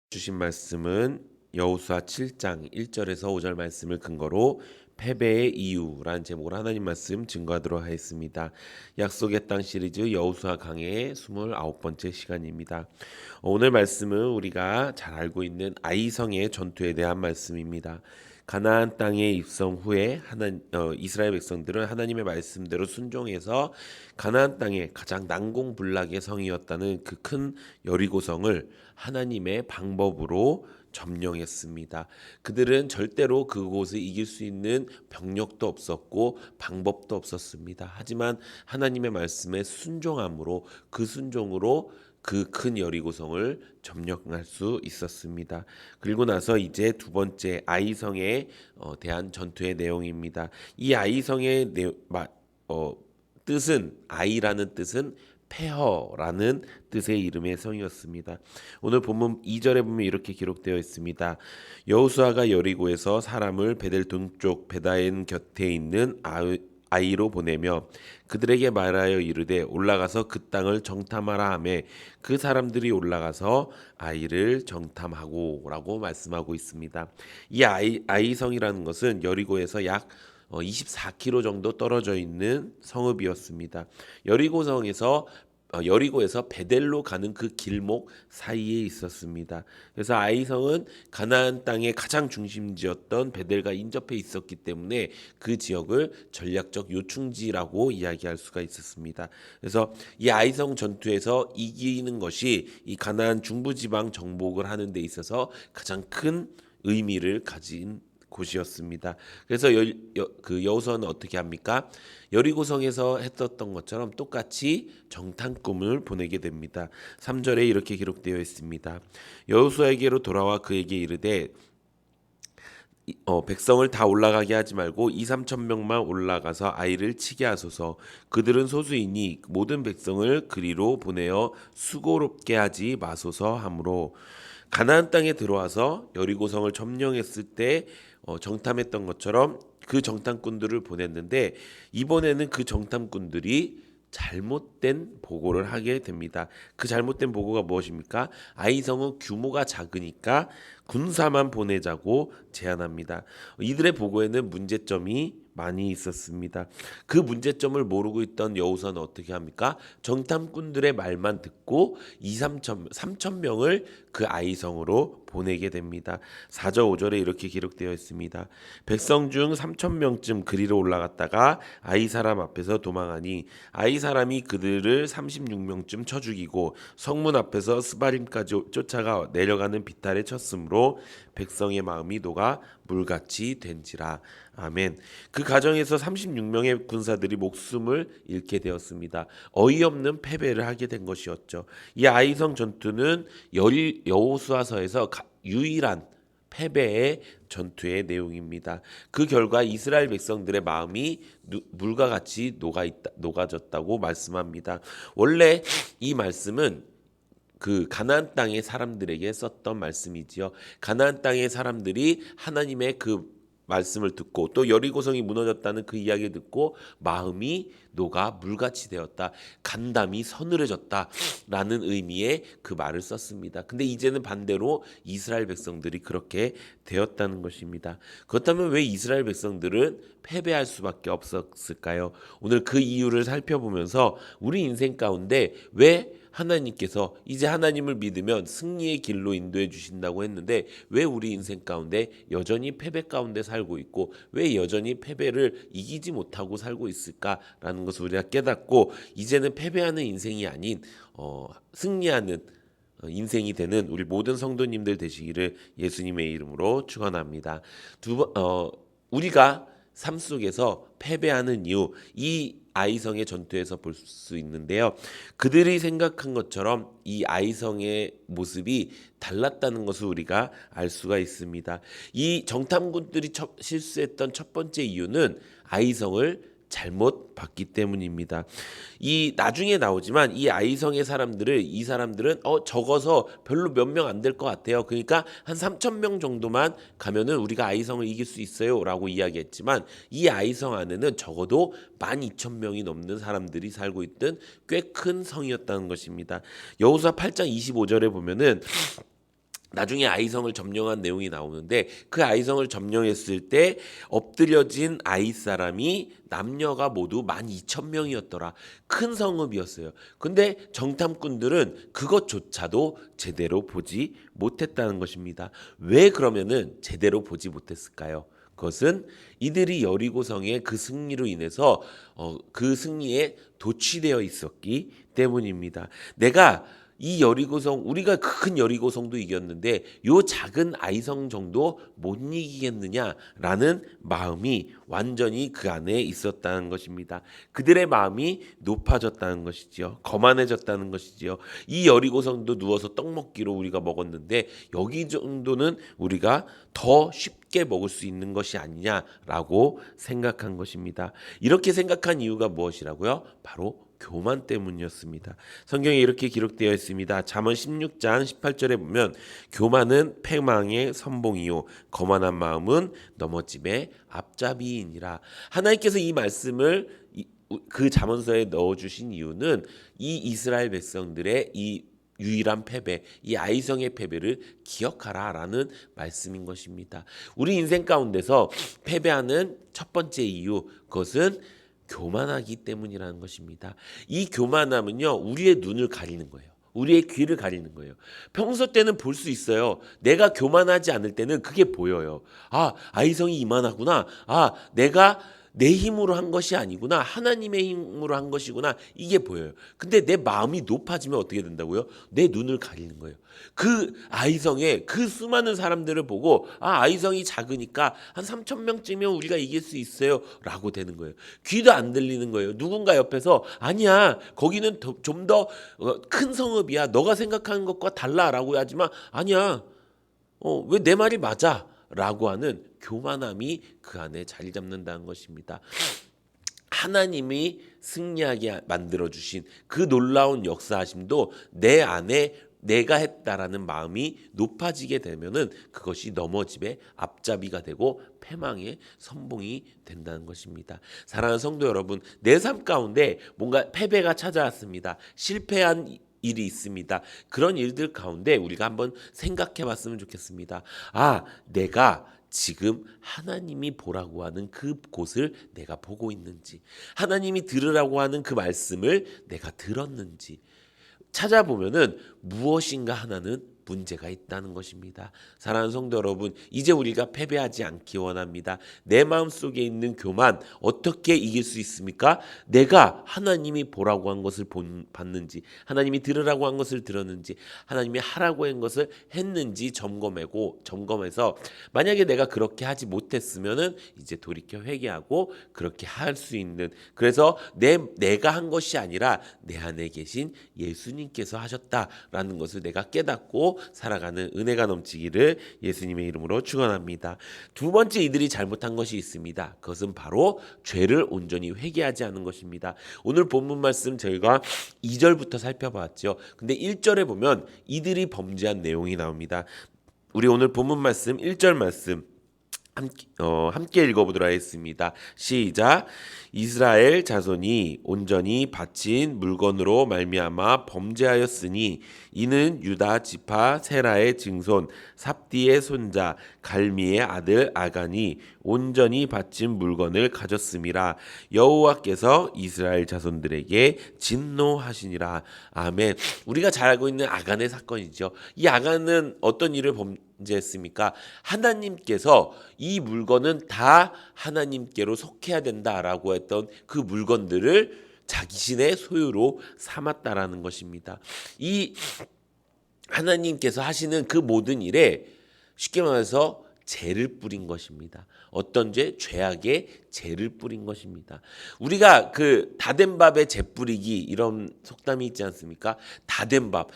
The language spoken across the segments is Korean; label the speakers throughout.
Speaker 1: 주신 말씀은 여호수아 7장 1절에서 5절 말씀을 근거로 패배의 이유라는 제목으로 하나님 말씀 증거하도록 하겠습니다. 약속의 땅 시리즈 여호수아 강해의 29번째 시간입니다. 오늘 말씀은 우리가 잘 알고 있는 아이성의 전투에 대한 말씀입니다. 가나안 땅에 입성 후에 이스라엘 백성들은 하나님의 말씀대로 순종해서 가나안 땅의 가장 난공불락의 성이었다는 그 큰 여리고성을 하나님의 방법으로 점령했습니다. 그들은 절대로 그곳을 이길 수 있는 병력도 없었고 방법도 없었습니다. 하지만 하나님의 말씀에 순종함으로 그 순종으로 그 큰 여리고성을 점령할 수 있었습니다. 그리고 나서 이제 두 번째 아이성에 대한 전투의 내용입니다. 이 아이성의 뜻은 아이라는 뜻은 폐허라는 뜻의 이름의 성이었습니다. 오늘 본문 2절에 보면 이렇게 기록되어 있습니다. 여호수아가 여리고에서 사람을 베델 동쪽 베다엔 곁에 있는 아이로 보내며 그들에게 말하여 이르되 올라가서 그 땅을 정탐하라 하매 그 사람들이 올라가서 아이를 정탐하고라고 말씀하고 있습니다. 이 아이성이라는 것은 여리고에서 약 24km 정도 떨어져 있는 성읍이었습니다. 여리고에서 베델로 가는 그 길목 사이에 있었습니다. 그래서 아이성은 가나안 땅의 가장 중심지였던 베델과 인접해 있었기 때문에 그 지역을 전략적 요충지라고 이야기할 수가 있었습니다. 그래서 이 아이성 전투에서 이기는 것이 이 가나안 중부지방 정복을 하는 데 있어서 가장 큰 의미를 가진 곳이었습니다. 그래서 여호수아는 어떻게 합니까? 여리고성에서 했었던 것처럼 똑같이 정탐꾼을 보내게 됩니다. 3절에 이렇게 기록되어 있습니다. 여호수아에게로 돌아와 그에게 이르되 백성을 다 올라가게 하지 말고 2-3천 명만 올라가서 아이를 치게 하소서. 그들은 소수이니 모든 백성을 그리로 보내어 수고롭게 하지 마소서 하므로 가나안 땅에 들어와서 여리고성을 점령했을 때 정탐했던 것처럼 그 정탐꾼들을 보냈는데 이번에는 그 정탐꾼들이 잘못된 보고를 하게 됩니다. 그 잘못된 보고가 무엇입니까? 아이성은 규모가 작으니까 군사만 보내자고 제안합니다. 이들의 보고에는 문제점이 많이 있었습니다. 그 문제점을 모르고 있던 여호수아는 어떻게 합니까? 정탐꾼들의 말만 듣고 3천 명을 그 아이성으로 보내게 됩니다. 4절 5절에 이렇게 기록되어 있습니다. 백성 중 3천 명쯤 그리로 올라갔다가 아이 사람 앞에서 도망하니 아이 사람이 그들을 36명쯤 쳐 죽이고 성문 앞에서 스바림까지 쫓아가 내려가는 비탈에 쳤으므로 백성의 마음이 녹아 물같이 된지라. 아멘. 그 가정에서 36명의 군사들이 목숨을 잃게 되었습니다. 어이없는 패배를 하게 된 것이었죠. 이 아이성 전투는 여호수아서에서 유일한 패배의 전투의 내용입니다. 그 결과 이스라엘 백성들의 마음이 물과 같이 녹아졌다고 말씀합니다. 원래 이 말씀은 그 가나안 땅의 사람들에게 썼던 말씀이지요. 가나안 땅의 사람들이 하나님의 그 말씀을 듣고 또 여리고성이 무너졌다는 그 이야기를 듣고 마음이 녹아 물같이 되었다. 간담이 서늘해졌다라는 의미의 그 말을 썼습니다. 근데 이제는 반대로 이스라엘 백성들이 그렇게 되었다는 것입니다. 그렇다면 왜 이스라엘 백성들은 패배할 수밖에 없었을까요? 오늘 그 이유를 살펴보면서 우리 인생 가운데 왜 하나님께서 이제 하나님을 믿으면 승리의 길로 인도해 주신다고 했는데 왜 우리 인생 가운데 여전히 패배 가운데 살고 있고 왜 여전히 패배를 이기지 못하고 살고 있을까라는 것을 우리가 깨닫고 이제는 패배하는 인생이 아닌 승리하는 인생이 되는 우리 모든 성도님들 되시기를 예수님의 이름으로 축원합니다. 우리가 삶 속에서 패배하는 이유, 이 아이성의 전투에서 볼 수 있는데요. 그들이 생각한 것처럼 이 아이성의 모습이 달랐다는 것을 우리가 알 수가 있습니다. 이 정탐꾼들이 실수했던 첫 번째 이유는 아이성을 잘못 봤기 때문입니다. 이 나중에 나오지만 이 아이성의 이 사람들은 적어서 별로 몇 명 안 될 것 같아요. 그러니까 한 3천 명 정도만 가면은 우리가 아이성을 이길 수 있어요라고 이야기했지만 이 아이성 안에는 적어도 12,000명이 넘는 사람들이 살고 있던 꽤 큰 성이었다는 것입니다. 여호수아 8장 25절에 보면은 나중에 아이성을 점령한 내용이 나오는데 그 아이성을 점령했을 때 엎드려진 아이 사람이 남녀가 모두 12,000명이었더라. 큰 성읍이었어요. 근데 정탐꾼들은 그것조차도 제대로 보지 못했다는 것입니다. 왜 그러면은 제대로 보지 못했을까요? 그것은 이들이 여리고성의 그 승리로 인해서 그 승리에 도취되어 있었기 때문입니다. 내가 이 여리고성, 우리가 큰 여리고성도 이겼는데 요 작은 아이성 정도 못 이기겠느냐라는 마음이 완전히 그 안에 있었다는 것입니다. 그들의 마음이 높아졌다는 것이지요. 거만해졌다는 것이지요. 이 여리고성도 누워서 떡 먹기로 우리가 먹었는데 여기 정도는 우리가 더 쉽게 먹을 수 있는 것이 아니냐라고 생각한 것입니다. 이렇게 생각한 이유가 무엇이라고요? 바로 교만 때문이었습니다. 성경에 이렇게 기록되어 있습니다. 잠언 16장 18절에 보면 교만은 패망의 선봉이요 거만한 마음은 넘어짐의 앞잡이이니라. 하나님께서 이 말씀을 그 잠언서에 넣어주신 이유는 이 이스라엘 백성들의 이 유일한 패배, 이 아이성의 패배를 기억하라라는 말씀인 것입니다. 우리 인생 가운데서 패배하는 첫 번째 이유, 그것은 교만하기 때문이라는 것입니다. 이 교만함은요, 우리의 눈을 가리는 거예요. 우리의 귀를 가리는 거예요. 평소 때는 볼 수 있어요. 내가 교만하지 않을 때는 그게 보여요. 아, 아이성이 이만하구나. 아, 내가 내 힘으로 한 것이 아니구나. 하나님의 힘으로 한 것이구나. 이게 보여요. 근데 내 마음이 높아지면 어떻게 된다고요? 내 눈을 가리는 거예요. 그 아이성의 그 수많은 사람들을 보고 아이성이 작으니까 한 3,000명쯤이면 우리가 이길 수 있어요. 라고 되는 거예요. 귀도 안 들리는 거예요. 누군가 옆에서 아니야. 거기는 좀 더 큰 성읍이야. 너가 생각하는 것과 달라. 라고 하지만 아니야. 왜 내 말이 맞아? 라고 하는 교만함이 그 안에 자리 잡는다는 것입니다. 하나님이 승리하게 만들어주신 그 놀라운 역사하심도 내 안에 내가 했다라는 마음이 높아지게 되면은 그것이 넘어짐의 앞잡이가 되고 패망의 선봉이 된다는 것입니다. 사랑하는 성도 여러분, 내 삶 가운데 뭔가 패배가 찾아왔습니다. 실패한 일이 있습니다. 그런 일들 가운데 우리가 한번 생각해 봤으면 좋겠습니다. 내가 지금 하나님이 보라고 하는 그 곳을 내가 보고 있는지, 하나님이 들으라고 하는 그 말씀을 내가 들었는지 찾아보면은 무엇인가 하나는 문제가 있다는 것입니다. 사랑하는 성도 여러분, 이제 우리가 패배하지 않기 원합니다. 내 마음속에 있는 교만 어떻게 이길 수 있습니까? 내가 하나님이 보라고 한 것을 봤는지, 하나님이 들으라고 한 것을 들었는지, 하나님이 하라고 한 것을 했는지 점검해서 만약에 내가 그렇게 하지 못했으면은 이제 돌이켜 회개하고 그렇게 할 수 있는, 그래서 내가 한 것이 아니라 내 안에 계신 예수님께서 하셨다라는 것을 내가 깨닫고 살아가는 은혜가 넘치기를 예수님의 이름으로 축원합니다. 두 번째 이들이 잘못한 것이 있습니다. 그것은 바로 죄를 온전히 회개하지 않은 것입니다. 오늘 본문 말씀 저희가 2절부터 살펴봤죠. 근데 1절에 보면 이들이 범죄한 내용이 나옵니다. 우리 오늘 본문 말씀 1절 말씀 함께 읽어보도록 하겠습니다. 시작. 이스라엘 자손이 온전히 바친 물건으로 말미암아 범죄하였으니 이는 유다 지파 세라의 증손 삽디의 손자 갈미의 아들 아간이 온전히 바친 물건을 가졌음이라. 여호와께서 이스라엘 자손들에게 진노하시니라. 아멘. 우리가 잘 알고 있는 아간의 사건이죠. 이 아간은 어떤 일을 범죄했습니까? 하나님께서 이 물건은 다 하나님께로 속해야 된다라고 했던 그 물건들을 자신의 소유로 삼았다라는 것입니다. 이 하나님께서 하시는 그 모든 일에 쉽게 말해서 죄를 뿌린 것입니다. 어떤 죄? 죄악의 죄를 뿌린 것입니다. 우리가 그 다된 밥에 재 뿌리기 이런 속담이 있지 않습니까? 다된 밥,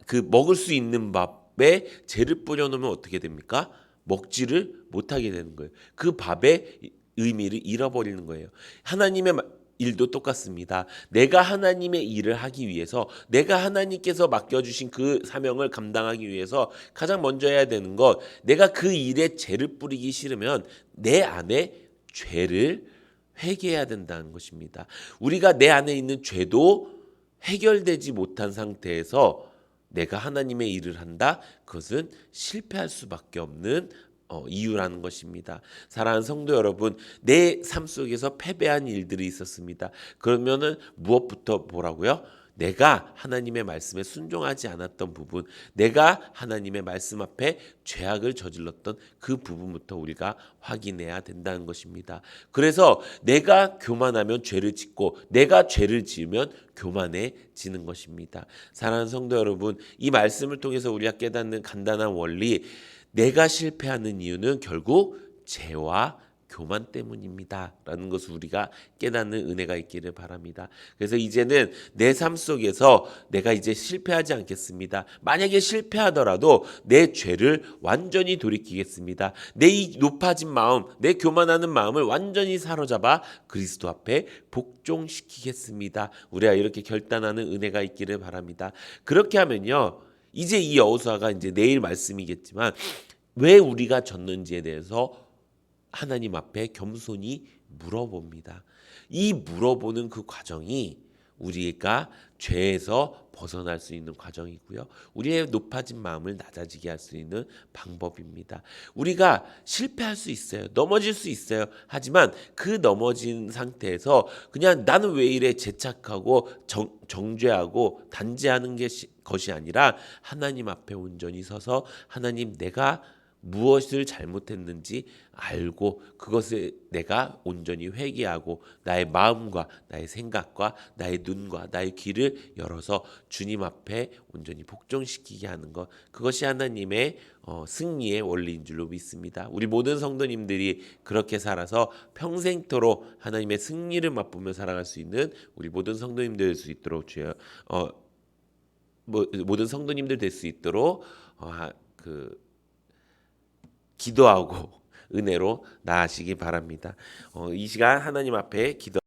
Speaker 1: 그 먹을 수 있는 밥에 죄를 뿌려놓으면 어떻게 됩니까? 먹지를 못하게 되는 거예요. 그 밥의 의미를 잃어버리는 거예요. 하나님의 일도 똑같습니다. 내가 하나님의 일을 하기 위해서, 내가 하나님께서 맡겨주신 그 사명을 감당하기 위해서 가장 먼저 해야 되는 것, 내가 그 일에 죄를 뿌리기 싫으면 내 안에 죄를 회개해야 된다는 것입니다. 우리가 내 안에 있는 죄도 해결되지 못한 상태에서 내가 하나님의 일을 한다. 그것은 실패할 수밖에 없는 이유라는 것입니다. 사랑하는 성도 여러분, 내 삶 속에서 패배한 일들이 있었습니다. 그러면은 무엇부터 보라고요? 내가 하나님의 말씀에 순종하지 않았던 부분, 내가 하나님의 말씀 앞에 죄악을 저질렀던 그 부분부터 우리가 확인해야 된다는 것입니다. 그래서 내가 교만하면 죄를 짓고 내가 죄를 지으면 교만해지는 것입니다. 사랑하는 성도 여러분, 이 말씀을 통해서 우리가 깨닫는 간단한 원리, 내가 실패하는 이유는 결국 죄와 교만 때문입니다. 라는 것을 우리가 깨닫는 은혜가 있기를 바랍니다. 그래서 이제는 내 삶 속에서 내가 이제 실패하지 않겠습니다. 만약에 실패하더라도 내 죄를 완전히 돌이키겠습니다. 내 이 높아진 마음, 내 교만하는 마음을 완전히 사로잡아 그리스도 앞에 복종시키겠습니다. 우리가 이렇게 결단하는 은혜가 있기를 바랍니다. 그렇게 하면요, 이제 이 여호수아가 이제 내일 말씀이겠지만 왜 우리가 졌는지에 대해서 하나님 앞에 겸손히 물어봅니다. 이 물어보는 그 과정이 우리가 죄에서 벗어날 수 있는 과정이고요. 우리의 높아진 마음을 낮아지게 할 수 있는 방법입니다. 우리가 실패할 수 있어요. 넘어질 수 있어요. 하지만 그 넘어진 상태에서 그냥 나는 왜 이래 죄책하고 정죄하고 단죄하는 것이 아니라 하나님 앞에 온전히 서서 하나님, 내가 무엇을 잘못했는지 알고 그것을 내가 온전히 회개하고 나의 마음과 나의 생각과 나의 눈과 나의 귀를 열어서 주님 앞에 온전히 복종시키게 하는 것, 그것이 하나님의 승리의 원리인 줄로 믿습니다. 우리 모든 성도님들이 그렇게 살아서 평생토록 하나님의 승리를 맛보며 살아갈 수 있는 우리 모든 성도님들 될 수 있도록 주여 모든 성도님들 될 수 있도록 기도하고 은혜로 나아가시기 바랍니다. 이 시간 하나님 앞에 기도